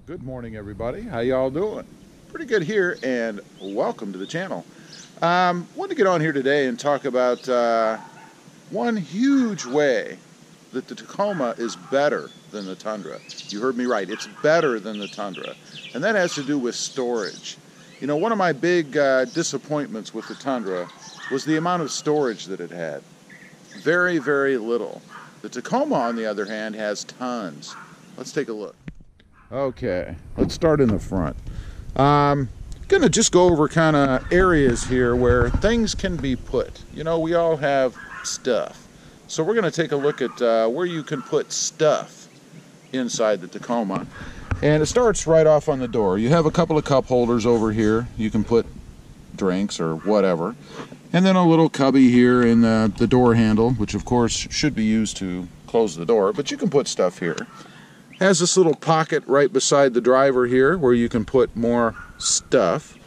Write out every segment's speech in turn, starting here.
Good morning, everybody. How y'all doing? Pretty good here, and welcome to the channel. Wanted to get on here today and talk about one huge way that the Tacoma is better than the Tundra. You heard me right. It's better than the Tundra, and that has to do with storage. You know, one of my big disappointments with the Tundra was the amount of storage that it had. Very, very little. The Tacoma, on the other hand, has tons. Let's take a look. Okay, let's start in the front. Gonna just go over kind of areas here where things can be put. You know, we all have stuff. So we're gonna take a look at where you can put stuff inside the Tacoma. And it starts right off on the door. You have a couple of cup holders over here. You can put drinks or whatever. And then a little cubby here in the door handle, which of course should be used to close the door, but you can put stuff here. Has this little pocket right beside the driver here where you can put more stuff.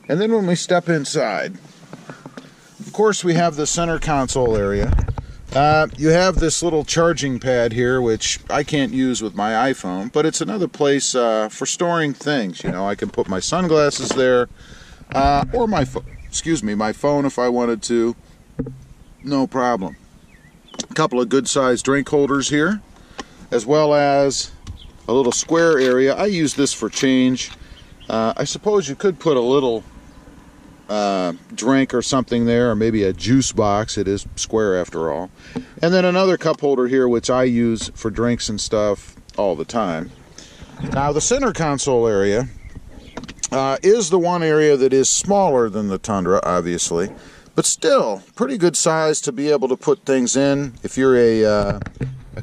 And then when we step inside, of course we have the center console area. You have this little charging pad here, which I can't use with my iPhone, but it's another place for storing things. You know, I can put my sunglasses there, or my phone if I wanted to. No problem. A couple of good-sized drink holders here, as well as a little square area. I use this for change. I suppose you could put a little drink or something there, or maybe a juice box. It is square after all. And then another cup holder here, which I use for drinks and stuff all the time. Now the center console area is the one area that is smaller than the Tundra, obviously, but still pretty good size to be able to put things in. If you're a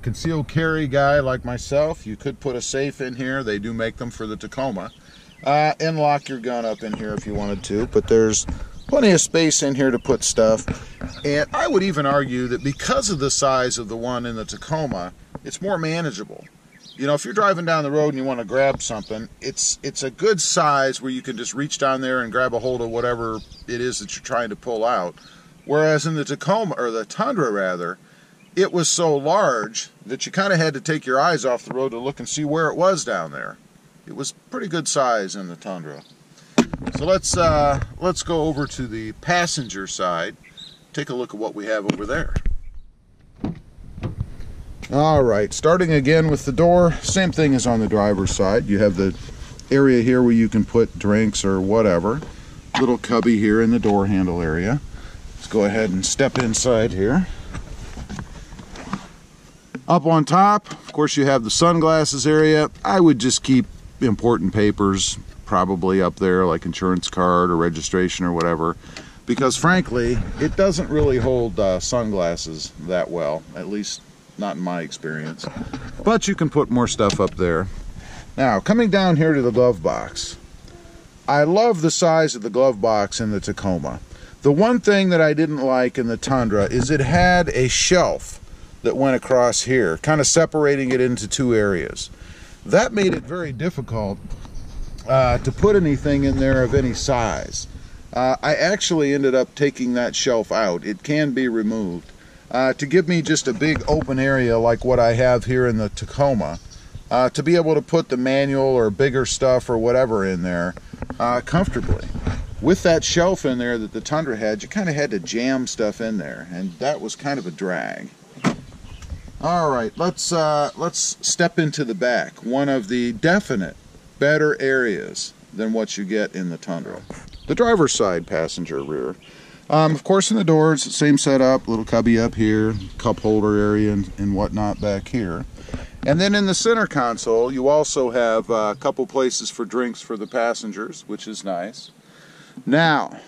concealed carry guy like myself, you could put a safe in here. They do make them for the Tacoma. And lock your gun up in here if you wanted to, but there's plenty of space in here to put stuff. And I would even argue that because of the size of the one in the Tacoma, it's more manageable. You know, if you're driving down the road and you want to grab something, it's a good size where you can just reach down there and grab a hold of whatever it is that you're trying to pull out. Whereas in the Tacoma, or the Tundra rather, it was so large that you kind of had to take your eyes off the road to look and see where it was down there. It was pretty good size in the Tundra. So let's go over to the passenger side. Take a look at what we have over there. Alright, starting again with the door, same thing as on the driver's side. You have the area here where you can put drinks or whatever. Little cubby here in the door handle area. Let's go ahead and step inside here. Up on top, of course, you have the sunglasses area. I would just keep important papers probably up there, like insurance card or registration or whatever, because frankly, it doesn't really hold sunglasses that well, at least not in my experience. But you can put more stuff up there. Now, coming down here to the glove box. I love the size of the glove box in the Tacoma. The one thing that I didn't like in the Tundra is it had a shelf that went across here, kind of separating it into two areas. That made it very difficult to put anything in there of any size. I actually ended up taking that shelf out. It can be removed to give me just a big open area like what I have here in the Tacoma, to be able to put the manual or bigger stuff or whatever in there comfortably. With that shelf in there that the Tundra had, you kind of had to jam stuff in there, and that was kind of a drag. Alright, let's step into the back. One of the definite better areas than what you get in the Tundra. The driver's side passenger rear. Of course in the doors, same setup, little cubby up here, cup holder area and whatnot back here. And then in the center console, you also have a couple places for drinks for the passengers, which is nice. Now,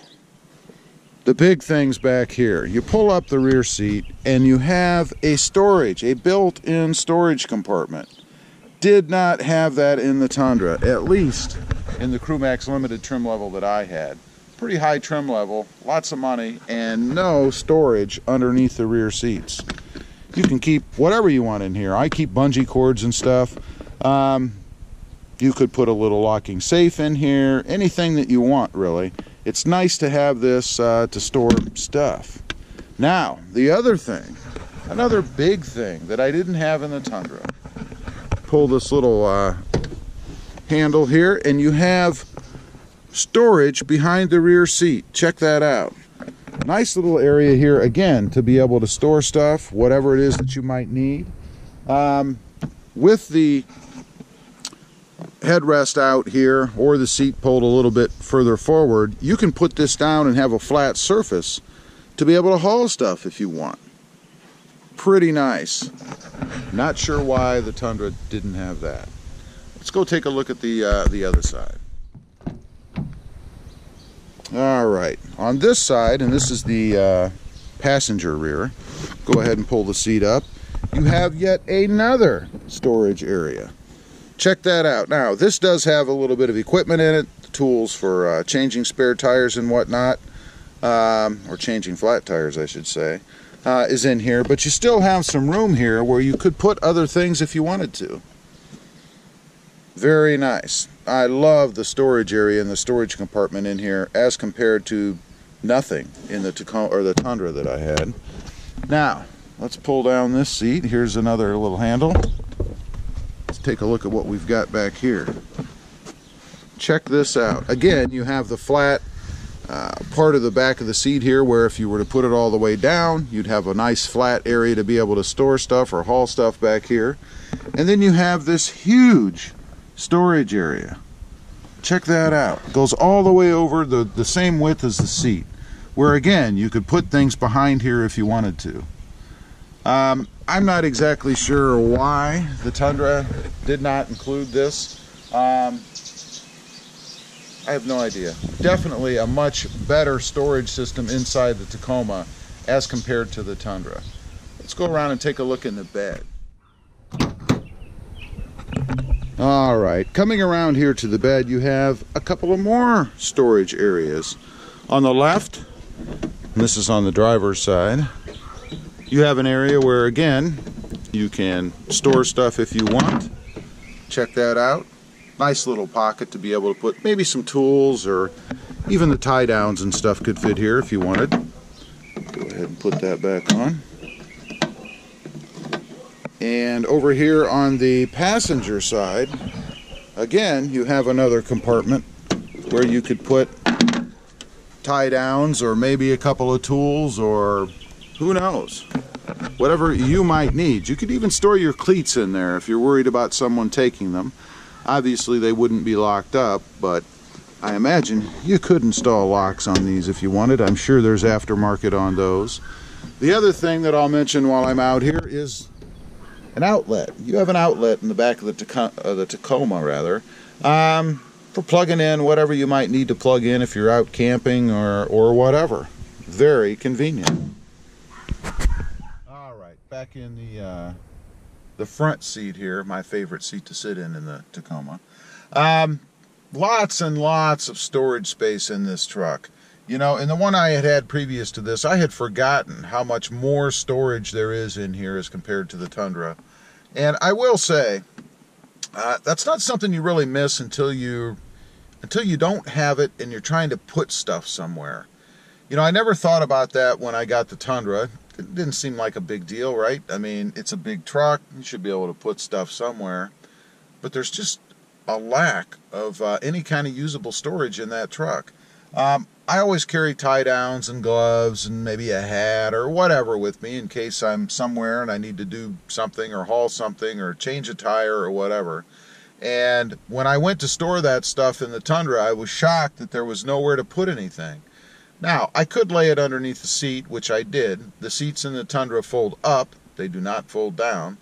the big things back here. You pull up the rear seat and you have a built-in storage compartment. Did not have that in the Tundra, at least in the CrewMax Limited trim level that I had. Pretty high trim level, lots of money, and no storage underneath the rear seats. You can keep whatever you want in here. I keep bungee cords and stuff. You could put a little locking safe in here, anything that you want really. It's nice to have this to store stuff. Now, the other thing, another big thing that I didn't have in the Tundra. Pull this little handle here, and you have storage behind the rear seat. Check that out. Nice little area here, again, to be able to store stuff, whatever it is that you might need. With the headrest out here, or the seat pulled a little bit further forward, you can put this down and have a flat surface to be able to haul stuff if you want. Pretty nice. Not sure why the Tundra didn't have that. Let's go take a look at the other side. All right, on this side, and this is the passenger rear, go ahead and pull the seat up. You have yet another storage area. Check that out. Now, this does have a little bit of equipment in it, tools for changing spare tires and whatnot, or changing flat tires, I should say, is in here, but you still have some room here where you could put other things if you wanted to. Very nice. I love the storage area and the storage compartment in here as compared to nothing in the Tacoma or the Tundra that I had. Now, let's pull down this seat. Here's another little handle. Let's take a look at what we've got back here. Check this out. Again, you have the flat part of the back of the seat here where if you were to put it all the way down, you'd have a nice flat area to be able to store stuff or haul stuff back here. And then you have this huge storage area. Check that out. It goes all the way over the same width as the seat, where again you could put things behind here if you wanted to. I'm not exactly sure why the Tundra did not include this. I have no idea. Definitely a much better storage system inside the Tacoma as compared to the Tundra. Let's go around and take a look in the bed. All right, coming around here to the bed, you have a couple of more storage areas. On the left, and this is on the driver's side, you have an area where, again, you can store stuff if you want. Check that out. Nice little pocket to be able to put maybe some tools, or even the tie downs and stuff could fit here if you wanted. Go ahead and put that back on. And over here on the passenger side, again, you have another compartment where you could put tie downs or maybe a couple of tools, or who knows, whatever you might need. You could even store your cleats in there if you're worried about someone taking them. Obviously they wouldn't be locked up, but I imagine you could install locks on these if you wanted. I'm sure there's aftermarket on those. The other thing that I'll mention while I'm out here is an outlet. You have an outlet in the back of the Tacoma, rather, for plugging in whatever you might need to plug in if you're out camping or whatever. Very convenient. All right, back in the front seat here, my favorite seat to sit in the Tacoma. Lots and lots of storage space in this truck. You know, in the one I had previous to this, I had forgotten how much more storage there is in here as compared to the Tundra. And I will say, that's not something you really miss until you don't have it and you're trying to put stuff somewhere. You know, I never thought about that when I got the Tundra. It didn't seem like a big deal, right? I mean, it's a big truck. You should be able to put stuff somewhere. But there's just a lack of any kind of usable storage in that truck. I always carry tie downs and gloves and maybe a hat or whatever with me in case I'm somewhere and I need to do something or haul something or change a tire or whatever. And when I went to store that stuff in the Tundra, I was shocked that there was nowhere to put anything. Now, I could lay it underneath the seat, which I did. The seats in the Tundra fold up. They do not fold down.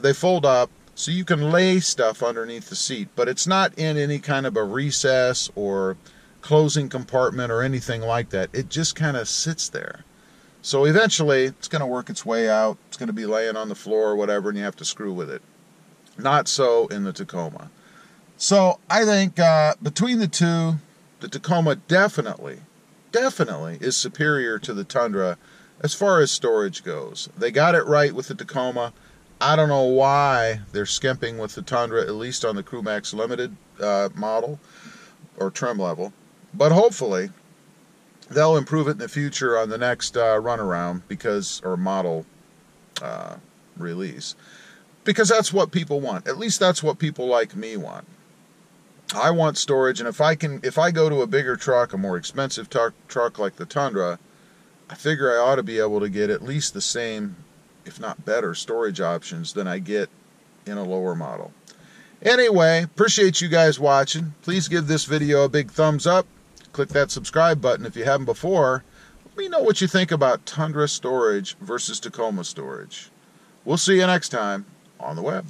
They fold up, so you can lay stuff underneath the seat, but it's not in any kind of a recess or closing compartment or anything like that. It just kind of sits there. So eventually, it's going to work its way out. It's going to be laying on the floor or whatever, and you have to screw with it. Not so in the Tacoma. So I think between the two, the Tacoma definitely is superior to the Tundra as far as storage goes. They got it right with the Tacoma. I don't know why they're skimping with the Tundra, at least on the CrewMax Limited model or trim level. But hopefully they'll improve it in the future on the next runaround or model release. Because that's what people want. At least that's what people like me want. I want storage, and if I go to a bigger truck, a more expensive truck like the Tundra, I figure I ought to be able to get at least the same, if not better, storage options than I get in a lower model. Anyway, appreciate you guys watching. Please give this video a big thumbs up. Click that subscribe button if you haven't before. Let me know what you think about Tundra storage versus Tacoma storage. We'll see you next time on the web.